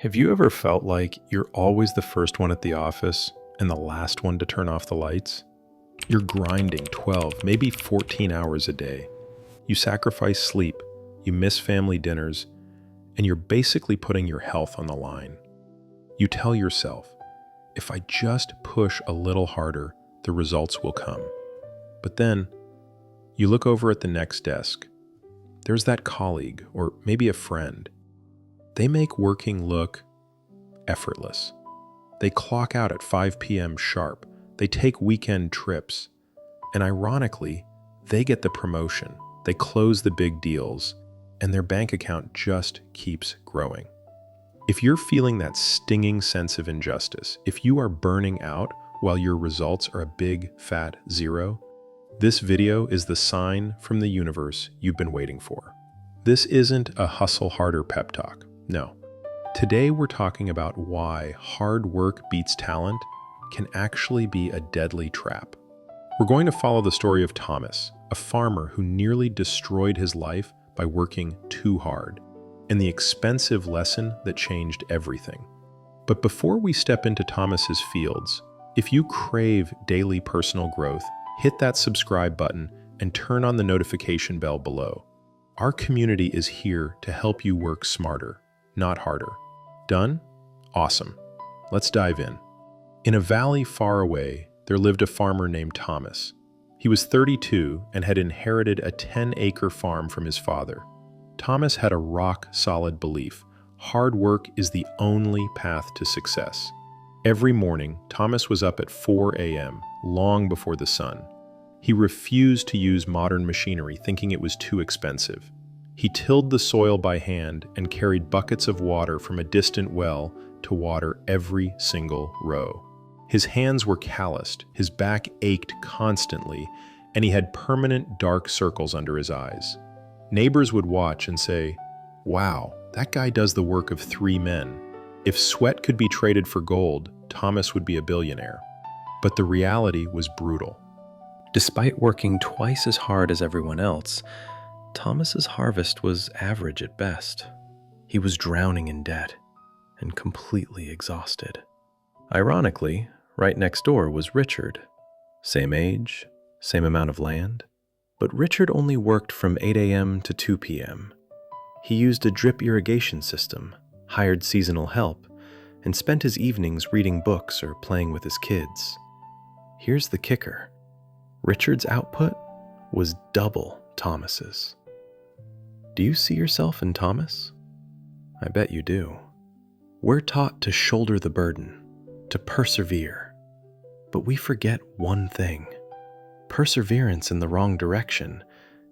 Have you ever felt like you're always the first one at the office and the last one to turn off the lights? You're grinding 12, maybe 14 hours a day. You sacrifice sleep, you miss family dinners, and you're basically putting your health on the line. You tell yourself, if I just push a little harder, the results will come. But then, you look over at the next desk. There's that colleague, or maybe a friend. They make working look effortless. They clock out at 5 p.m. sharp. They take weekend trips. And ironically, they get the promotion. They close the big deals, and their bank account just keeps growing. If you're feeling that stinging sense of injustice, if you are burning out while your results are a big, fat zero, this video is the sign from the universe you've been waiting for. This isn't a hustle harder pep talk. No. Today we're talking about why hard work beats talent can actually be a deadly trap. We're going to follow the story of Thomas, a farmer who nearly destroyed his life by working too hard, and the expensive lesson that changed everything. But before we step into Thomas's fields, if you crave daily personal growth, hit that subscribe button and turn on the notification bell below. Our community is here to help you work smarter, not harder. Done? Awesome. Let's dive in. In a valley far away, there lived a farmer named Thomas. He was 32 and had inherited a 10-acre farm from his father. Thomas had a rock-solid belief: hard work is the only path to success. Every morning, Thomas was up at 4 a.m., long before the sun. He refused to use modern machinery, thinking it was too expensive. He tilled the soil by hand and carried buckets of water from a distant well to water every single row. His hands were calloused, his back ached constantly, and he had permanent dark circles under his eyes. Neighbors would watch and say, "Wow, that guy does the work of 3 men. If sweat could be traded for gold, Thomas would be a billionaire." But the reality was brutal. Despite working twice as hard as everyone else, Thomas's harvest was average at best. He was drowning in debt and completely exhausted. Ironically, right next door was Richard. Same age, same amount of land, but Richard only worked from 8 a.m. to 2 p.m. He used a drip irrigation system, hired seasonal help, and spent his evenings reading books or playing with his kids. Here's the kicker. Richard's output was double Thomas's. Do you see yourself in Thomas? I bet you do. We're taught to shoulder the burden, to persevere. But we forget one thing. Perseverance in the wrong direction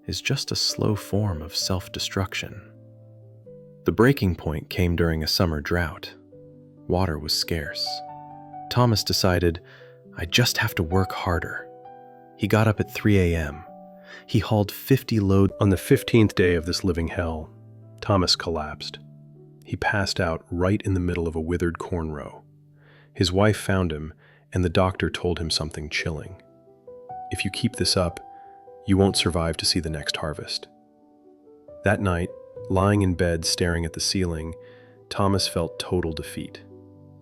is just a slow form of self-destruction. The breaking point came during a summer drought. Water was scarce. Thomas decided, I just have to work harder. He got up at 3 a.m. He hauled 50 loads. On the 15th day of this living hell, Thomas collapsed. He passed out right in the middle of a withered corn row. His wife found him, and the doctor told him something chilling. If you keep this up, you won't survive to see the next harvest. That night, lying in bed staring at the ceiling, Thomas felt total defeat.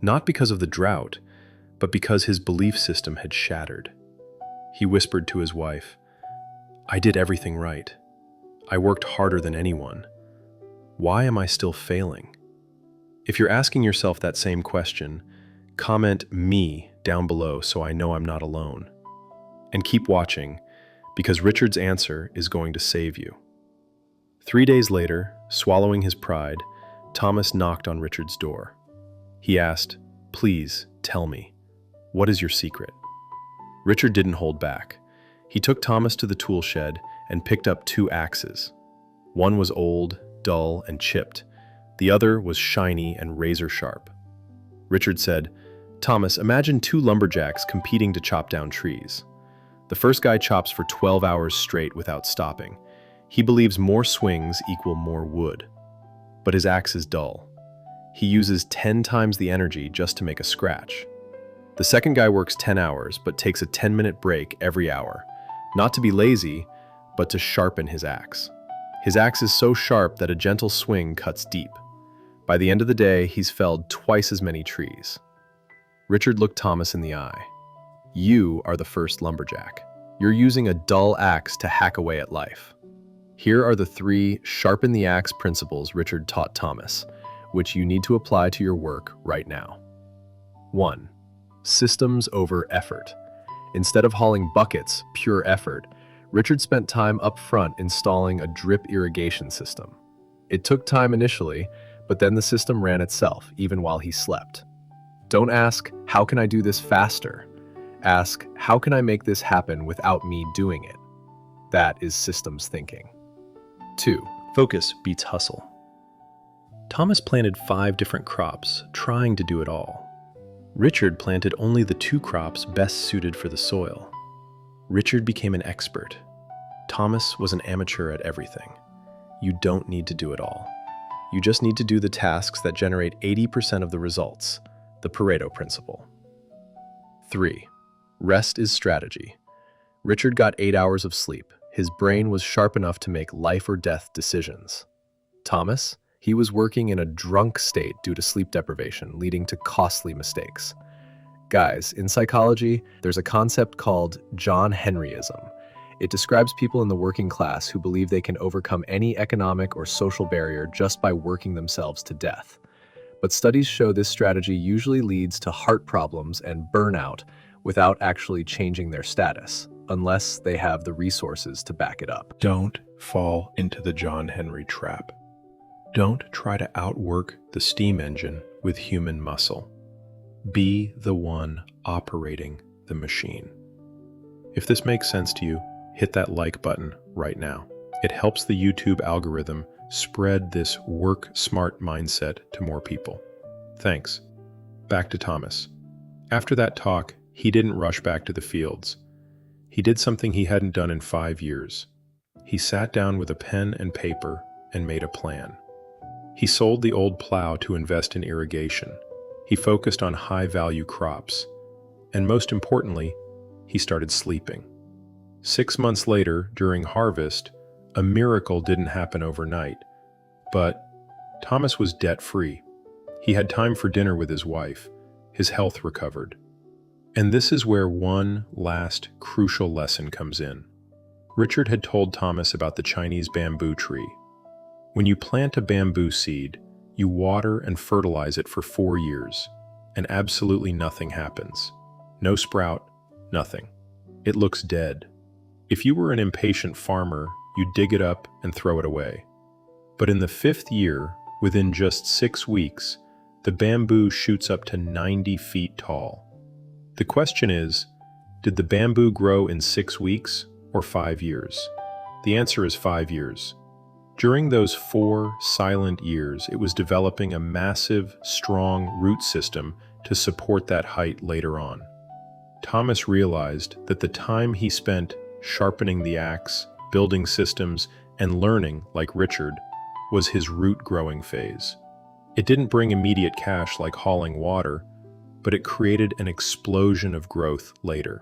Not because of the drought, but because his belief system had shattered. He whispered to his wife, I did everything right. I worked harder than anyone. Why am I still failing? If you're asking yourself that same question, comment "me" down below so I know I'm not alone. And keep watching, because Richard's answer is going to save you. 3 days later, swallowing his pride, Thomas knocked on Richard's door. He asked, "Please, tell me, what is your secret?" Richard didn't hold back. He took Thomas to the tool shed and picked up 2 axes. One was old, dull, and chipped. The other was shiny and razor sharp. Richard said, "Thomas, imagine 2 lumberjacks competing to chop down trees. The first guy chops for 12 hours straight without stopping. He believes more swings equal more wood. But his axe is dull. He uses 10 times the energy just to make a scratch. The second guy works 10 hours, but takes a 10-minute break every hour. Not to be lazy, but to sharpen his axe. His axe is so sharp that a gentle swing cuts deep. By the end of the day, he's felled twice as many trees. Richard looked Thomas in the eye. You are the first lumberjack. You're using a dull axe to hack away at life. Here are the 3 sharpen the axe principles Richard taught Thomas, which you need to apply to your work right now. 1. Systems over effort. Instead of hauling buckets, pure effort, Richard spent time up front installing a drip irrigation system. It took time initially, but then the system ran itself, even while he slept. Don't ask, how can I do this faster? Ask, how can I make this happen without me doing it? That is systems thinking. 2. Focus beats hustle. Thomas planted 5 different crops, trying to do it all. Richard planted only the 2 crops best suited for the soil. Richard became an expert. Thomas was an amateur at everything. You don't need to do it all. You just need to do the tasks that generate 80% of the results, the Pareto principle. 3. Rest is strategy. Richard got 8 hours of sleep. His brain was sharp enough to make life or death decisions. Thomas, he was working in a drunk state due to sleep deprivation, leading to costly mistakes. Guys, in psychology, there's a concept called John Henryism. It describes people in the working class who believe they can overcome any economic or social barrier just by working themselves to death. But studies show this strategy usually leads to heart problems and burnout without actually changing their status, unless they have the resources to back it up. Don't fall into the John Henry trap. Don't try to outwork the steam engine with human muscle. Be the one operating the machine. If this makes sense to you, hit that like button right now. It helps the YouTube algorithm spread this work smart mindset to more people. Thanks. Back to Thomas. After that talk, he didn't rush back to the fields. He did something he hadn't done in 5 years. He sat down with a pen and paper and made a plan. He sold the old plow to invest in irrigation. He focused on high-value crops. And most importantly, he started sleeping. 6 months later, during harvest, a miracle didn't happen overnight. But Thomas was debt-free. He had time for dinner with his wife. His health recovered. And this is where one last crucial lesson comes in. Richard had told Thomas about the Chinese bamboo tree. When you plant a bamboo seed, you water and fertilize it for 4 years, and absolutely nothing happens. No sprout, nothing. It looks dead. If you were an impatient farmer, you'd dig it up and throw it away. But in the 5th year, within just 6 weeks, the bamboo shoots up to 90 feet tall. The question is, did the bamboo grow in 6 weeks or 5 years? The answer is 5 years. During those 4 silent years, it was developing a massive, strong root system to support that height later on. Thomas realized that the time he spent sharpening the axe, building systems, and learning, like Richard, was his root growing phase. It didn't bring immediate cash like hauling water, but it created an explosion of growth later.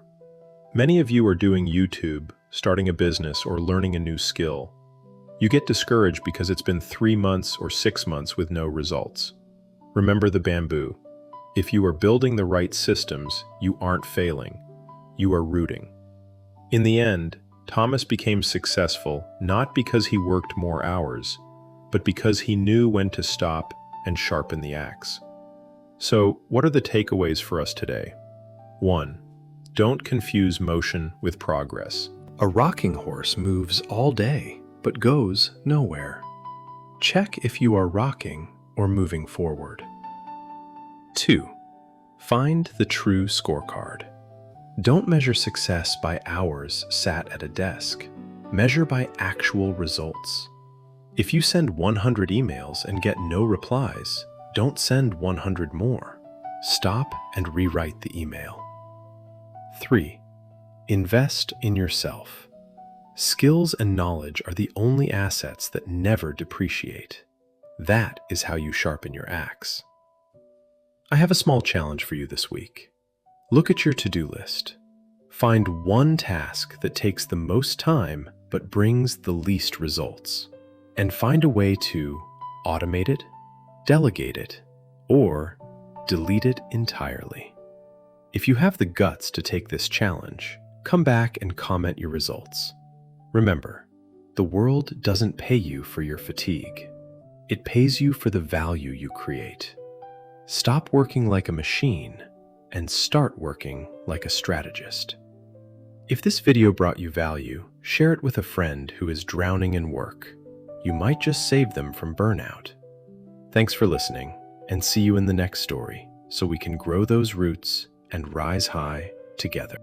Many of you are doing YouTube, starting a business, or learning a new skill. You get discouraged because it's been 3 months or 6 months with no results. Remember the bamboo. If you are building the right systems, you aren't failing. You are rooting. In the end, Thomas became successful not because he worked more hours, but because he knew when to stop and sharpen the axe. So, what are the takeaways for us today? 1. Don't confuse motion with progress. A rocking horse moves all day, but goes nowhere. Check if you are rocking or moving forward. 2. Find the true scorecard. Don't measure success by hours sat at a desk. Measure by actual results. If you send 100 emails and get no replies, don't send 100 more. Stop and rewrite the email. 3. Invest in yourself. Skills and knowledge are the only assets that never depreciate. That is how you sharpen your axe. I have a small challenge for you this week. Look at your to-do list. Find one task that takes the most time but brings the least results. And find a way to automate it, delegate it, or delete it entirely. If you have the guts to take this challenge, come back and comment your results. Remember, the world doesn't pay you for your fatigue. It pays you for the value you create. Stop working like a machine and start working like a strategist. If this video brought you value, share it with a friend who is drowning in work. You might just save them from burnout. Thanks for listening, and see you in the next story so we can grow those roots and rise high together.